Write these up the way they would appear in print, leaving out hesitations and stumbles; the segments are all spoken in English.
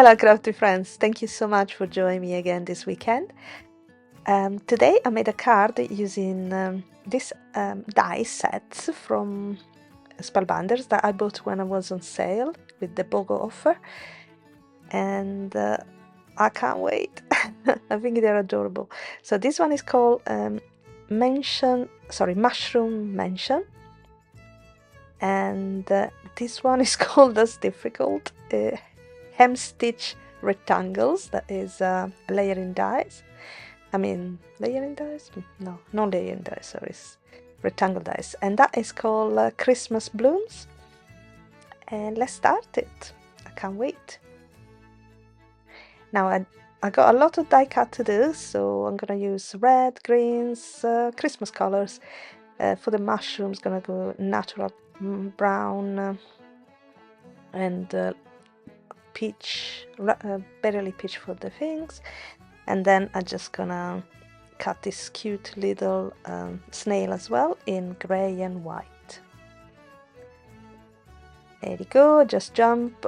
Hello crafty friends, thank you so much for joining me again this weekend. Today I made a card using this die sets from Spellbinders that I bought when I was on sale with the BOGO offer, and I can't wait. I think they're adorable. So this one is called Mushroom Mansion, and this one is called as difficult HEMSTITCH rectangles. That is layering dies. I mean, layering dies? No, not layering dies, sorry, it's rectangle dies. And that is called Christmas Blooms. And let's start it. I can't wait. Now, I got a lot of die cut to do, so I'm gonna use red, greens, Christmas colors. For the mushrooms, gonna go natural brown and peach, barely peach for the things. And then I'm just gonna cut this cute little snail as well in grey and white. There you go, just jump.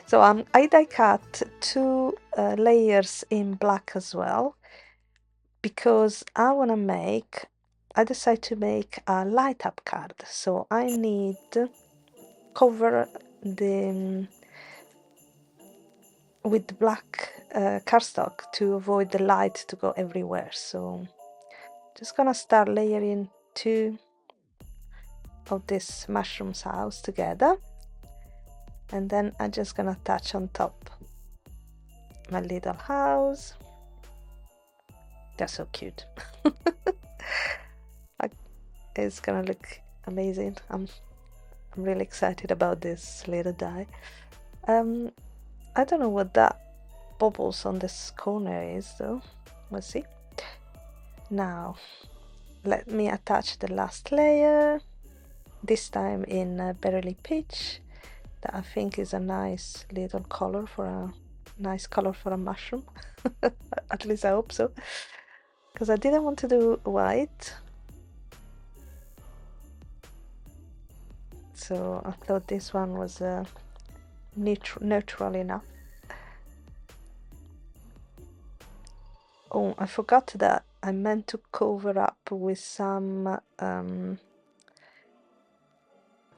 So I die cut two layers in black as well, because I decided to make a light up card. So I need to cover the with black cardstock to avoid the light to go everywhere. So just gonna start layering two of this mushroom's house together, and then I'm just gonna attach on top my little house. They're so cute. It's gonna look amazing. I'm really excited about this little die. I don't know what that bubbles on this corner is though. We'll see. Now let me attach the last layer, this time in berry peach. That I think is a nice little color for a mushroom. At least I hope so, because I didn't want to do white, so I thought this one was neutral enough. Oh, I forgot that I meant to cover up with some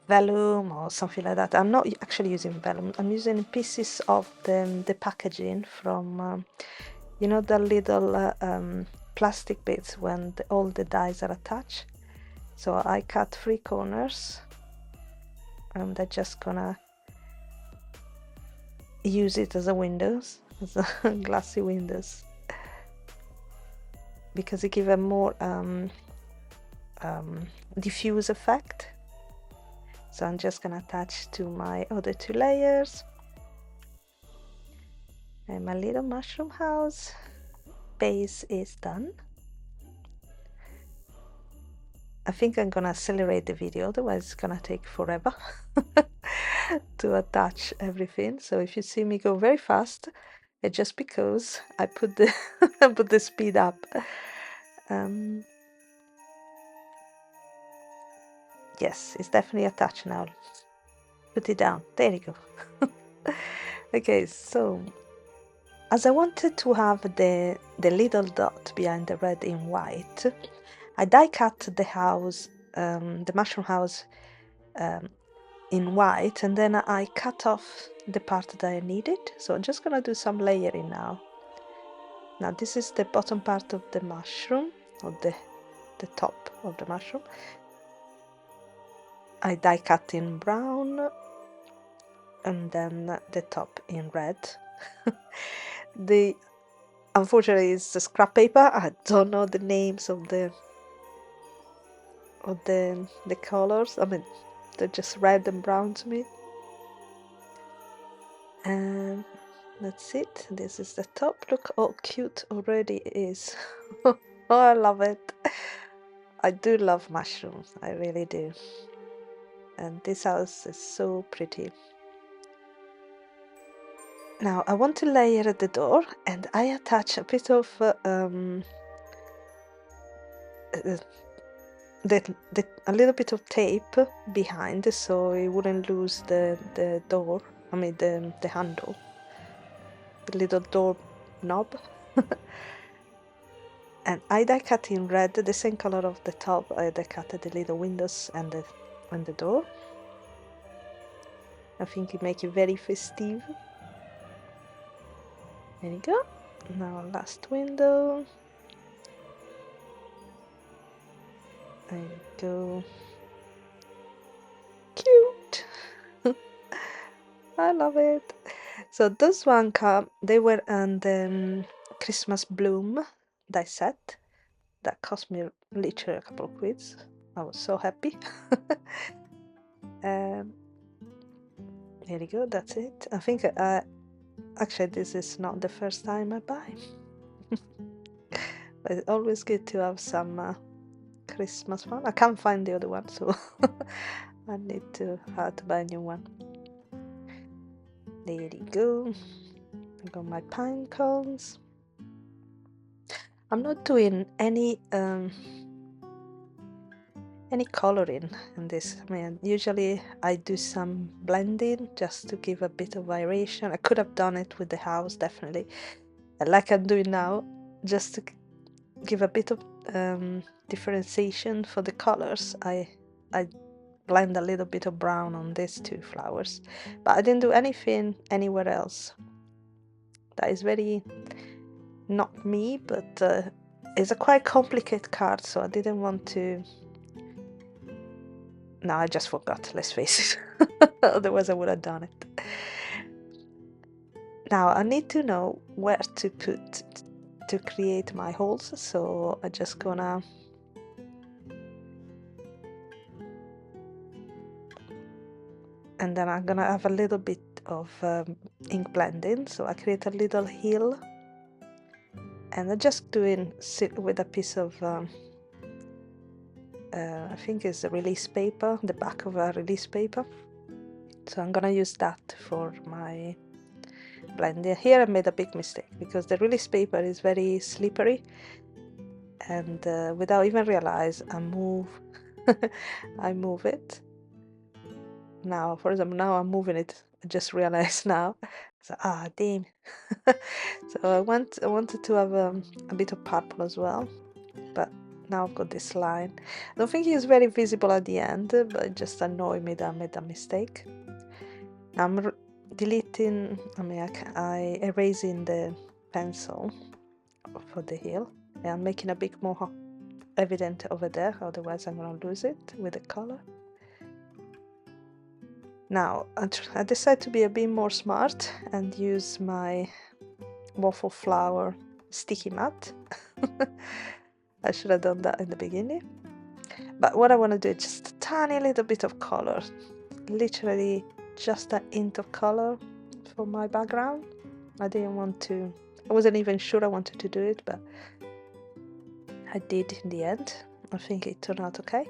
vellum or something like that. I'm not actually using vellum. I'm using pieces of the packaging from you know, the little plastic bits when all the dies are attached. So I cut 3 corners, and I'm just gonna use it as a windows, as a glassy windows, because it gives a more diffuse effect. So I'm just gonna attach to my other 2 layers. And my little mushroom house base is done. I think I'm gonna accelerate the video, otherwise it's gonna take forever to attach everything. So if you see me go very fast, it's just because I put the put the speed up. Yes, it's definitely attached now. Put it down. There you go. Okay, so as I wanted to have the little dot behind the red in white, I die cut the house, the mushroom house, in white, and then I cut off the part that I needed. So I'm just gonna do some layering now. Now this is the bottom part of the mushroom, or the top of the mushroom. I die cut in brown, and then the top in red. Unfortunately, it's a scrap paper. I don't know the names of the colors. I mean, they're just red and brown to me. And that's it. This is the top. Look how cute already it is. Oh, I love it. I do love mushrooms. I really do. And this house is so pretty. Now I want to layer the door, and I attach a bit of a little bit of tape behind, so it wouldn't lose the door. I mean the handle. the little door knob. And I die cut in red, the same color of the top. I die cut the little windows and the door. I think it makes it very festive. There you go. Now last window. There you go. Cute. I love it. So those one they were on the Christmas bloom die set. That cost me literally a couple of quids. I was so happy. There you go, that's it. I think actually this is not the first time I buy. But it's always good to have some Christmas fun. I can't find the other one, so I need to have to buy a new one. There you go. I got my pine cones. I'm not doing any coloring in this. I mean, usually I do some blending just to give a bit of variation. I could have done it with the house, definitely, like I'm doing now, just to give a bit of differentiation for the colors. I blend a little bit of brown on these two flowers, but I didn't do anything anywhere else. That is very not me, but it's a quite complicated card, so I didn't want to. No, I just forgot, let's face it. Otherwise I would have done it. Now I need to know where to put to create my holes, so I'm just gonna and then I'm gonna have a little bit of ink blending, so I create a little hill, and I'm just doing with a piece of I think it's a release paper, the back of a release paper. So I'm gonna use that for my blending. Here I made a big mistake because the release paper is very slippery, and without even realize I move it. Now, for example, now I'm moving it. I just realized now. So damn. So I wanted to have a bit of purple as well, but now I've got this line. I don't think it's very visible at the end, but it just annoyed me that I made a mistake. I'm deleting, I erasing the pencil for the hill. And I'm making a bit more evident over there, otherwise I'm gonna lose it with the color. Now I decided to be a bit more smart and use my waffle flower sticky mat. I should have done that in the beginning. But what I want to do is just a tiny little bit of color, literally just a hint of color for my background. I wasn't even sure I wanted to do it, but I did in the end. I think it turned out okay.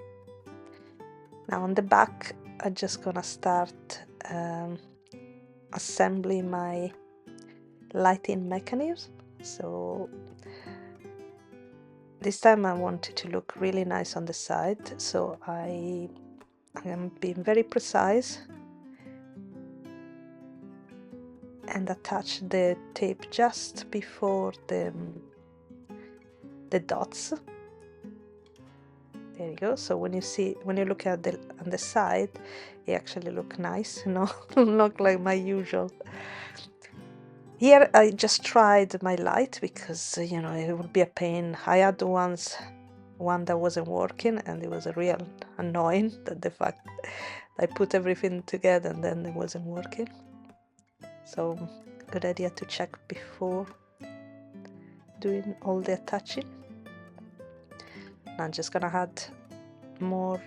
Now on the back, I'm just gonna start assembling my lighting mechanism. So this time I wanted to look really nice on the side, so I am being very precise and attach the tape just before the dots. There you go. So when you look at on the side, it actually look nice, you know, not like my usual. Here I just tried my light because you know it would be a pain. I had one that wasn't working, and it was a real annoying that the fact I put everything together and then it wasn't working. So good idea to check before doing all the attaching. I'm just gonna add more.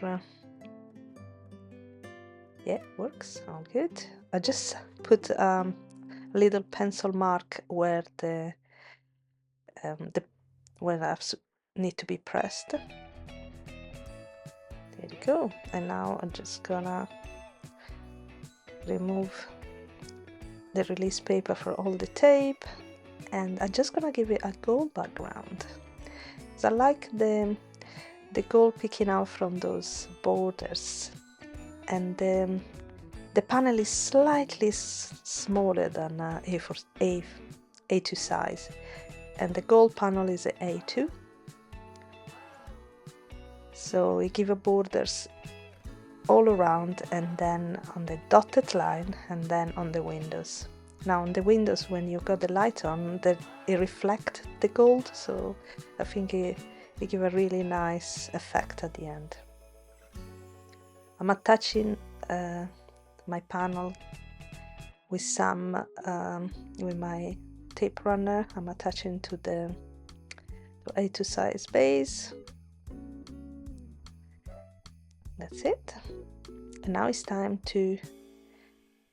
Yeah, works. All good. I just put little pencil mark where the where I need to be pressed. There you go. And now I'm just gonna remove the release paper for all the tape, and I'm just gonna give it a gold background. So I like the gold picking out from those borders, and the panel is slightly smaller than A4 A2 size, and the gold panel is A2. So we give a borders all around, and then on the dotted line, and then on the windows. Now on the windows, when you got the light on, it reflects the gold, so I think it gives a really nice effect at the end. I'm attaching my panel with with my tape runner. I'm attaching to the A2 size base. That's it. And now it's time to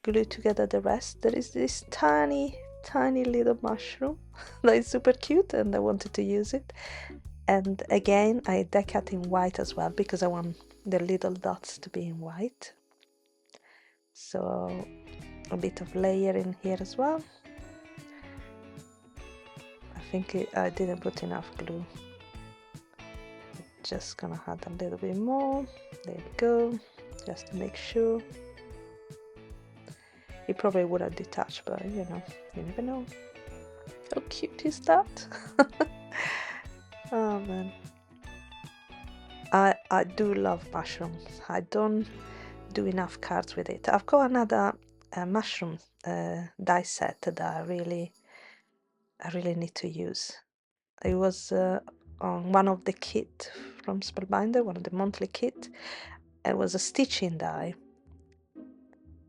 glue together the rest. There is this tiny little mushroom that is super cute, and I wanted to use it. And again, I die cut in white as well, because I want the little dots to be in white. So a bit of layer in here as well. I think I didn't put enough glue. Just gonna add a little bit more. There we go, just to make sure. It probably would have detached, but you know, you never know. How cute is that? Oh man, I do love mushrooms. I don't do enough cards with it. I've got another mushroom die set that I really need to use. It was on one of the kit from Spellbinder, one of the monthly kit. It was a stitching die.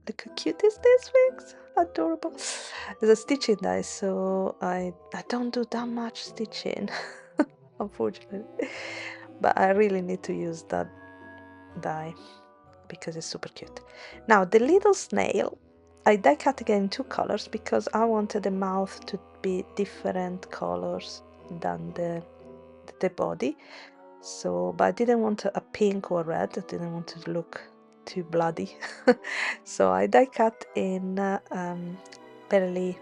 Look how cute is this, things? Adorable. It's a stitching die, so I don't do that much stitching, unfortunately. But I really need to use that die because it's super cute. Now the little snail, I die cut again in 2 colors because I wanted the mouth to be different colors than the body. So, but I didn't want a pink or red. I didn't want it to look too bloody. So I die cut in berry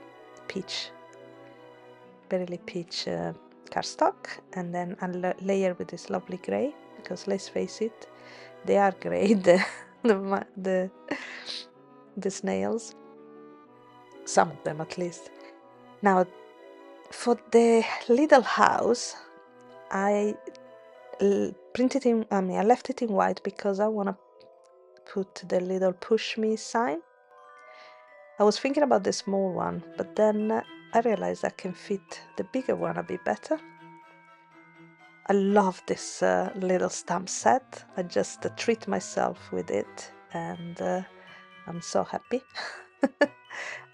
peach cardstock, and then I layer with this lovely grey, because let's face it, they are grey, the snails, some of them at least. Now for the little house, I printed in, I left it in white because I want to put the little push me sign. I was thinking about the small one, but then I realized I can fit the bigger one a bit better. I love this little stamp set. I just treat myself with it, and I'm so happy.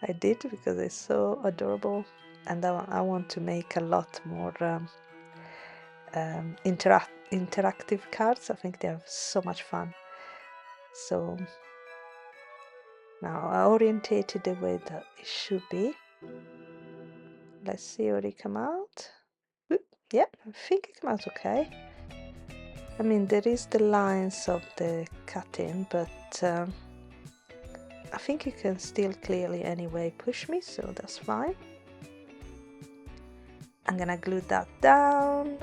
I did, because it's so adorable, and I want to make a lot more interactive cards. I think they're so much fun. So now I orientated the way that it should be. Let's see how it come out. Oop, yeah, I think it came out okay. I mean, there is the lines of the cutting, but I think you can still clearly anyway push me, so that's fine. I'm gonna glue that down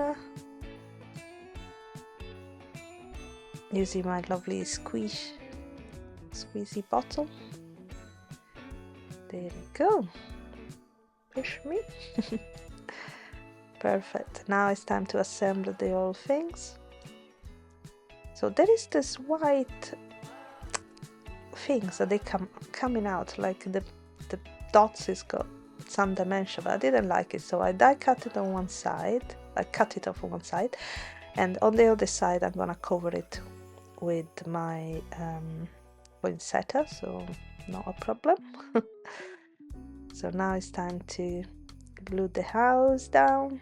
using my lovely squeezy bottle. There we go. Push me. Perfect. Now it's time to assemble the whole things. So there is this white things that they coming out, like the dots is got some dimension, but I didn't like it, so I die cut it on one side. I cut it off on one side, and on the other side I'm gonna cover it with my poinsettia, so not a problem. So now it's time to glue the house down.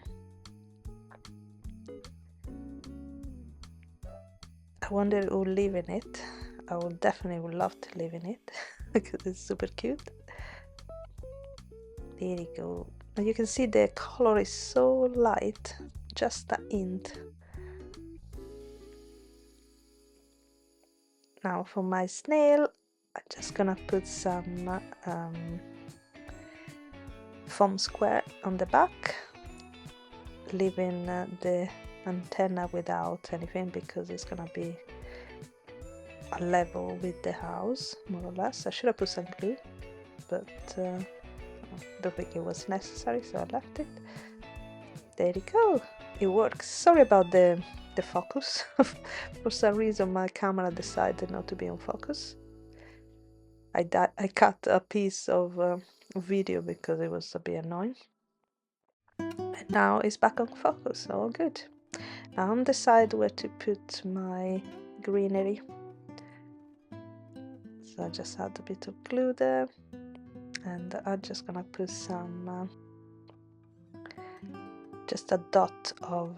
I wonder who will live in it. I will definitely love to live in it because it's super cute. There you go. And you can see the color is so light, just a hint. Now for my snail, I'm just gonna put some foam square on the back, leaving the antenna without anything because it's gonna be a level with the house, more or less. I should have put some glue, but don't think it was necessary, so I left it. There you go, it works. Sorry about the focus. For some reason my camera decided not to be on focus. I cut a piece of video because it was a bit annoying. And now it's back on focus, all good. Now I'm decide where to put my greenery. So I just add a bit of glue there, and I'm just gonna put some just a dot of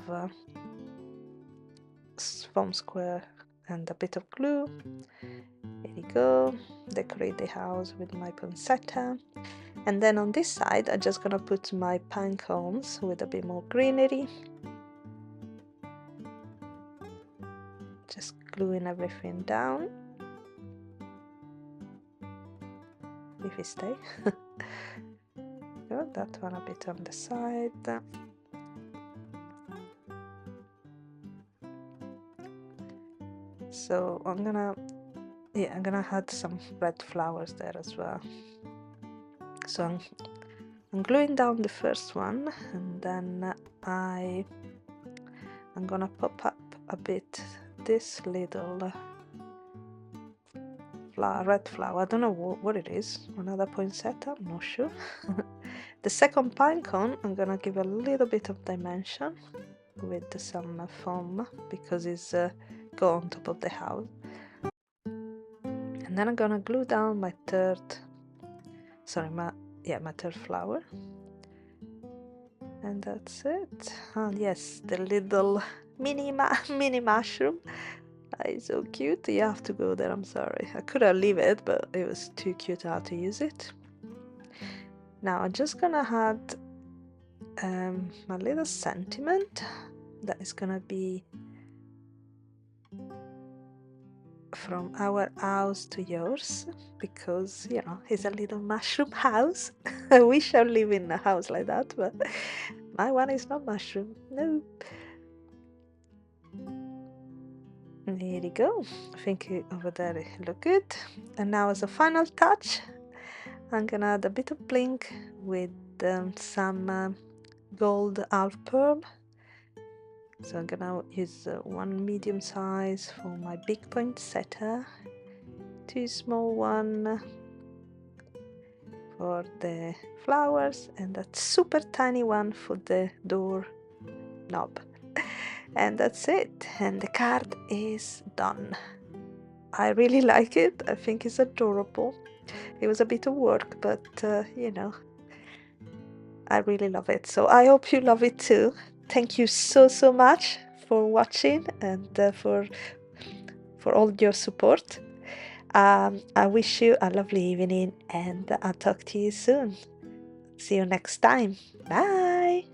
foam square and a bit of glue. There you go. Decorate the house with my poinsettia. And then on this side I'm just gonna put my pine cones with a bit more greenery. Just gluing everything down. If it stay. Good, that one a bit on the side. So I'm gonna add some red flowers there as well. So I'm gluing down the first one, and then I'm gonna pop up a bit this little red flower. I don't know what it is. Another poinsettia, I'm not sure. The second pine cone I'm gonna give a little bit of dimension with some foam because it's go on top of the house. And then I'm gonna glue down my third flower. And that's it. Oh yes, the little mini mushroom. It's so cute. You have to go there. I'm sorry, I could have leave it, but it was too cute how to use it. Now I'm just gonna add my little sentiment that is gonna be from our house to yours, because you know it's a little mushroom house. I wish I live in a house like that, but my one is not mushroom. No. There you go. I think over there it look good. And now as a final touch, I'm gonna add a bit of blink with some gold half pearl. So I'm gonna use one medium size for my big poinsettia, two small one for the flowers, and that super tiny one for the door knob. And that's it, and the card is done. I really like it. I think it's adorable. It was a bit of work, but you know, I really love it. So I hope you love it too. Thank you so much for watching and for all your support. I wish you a lovely evening, and I'll talk to you soon. See you next time. Bye.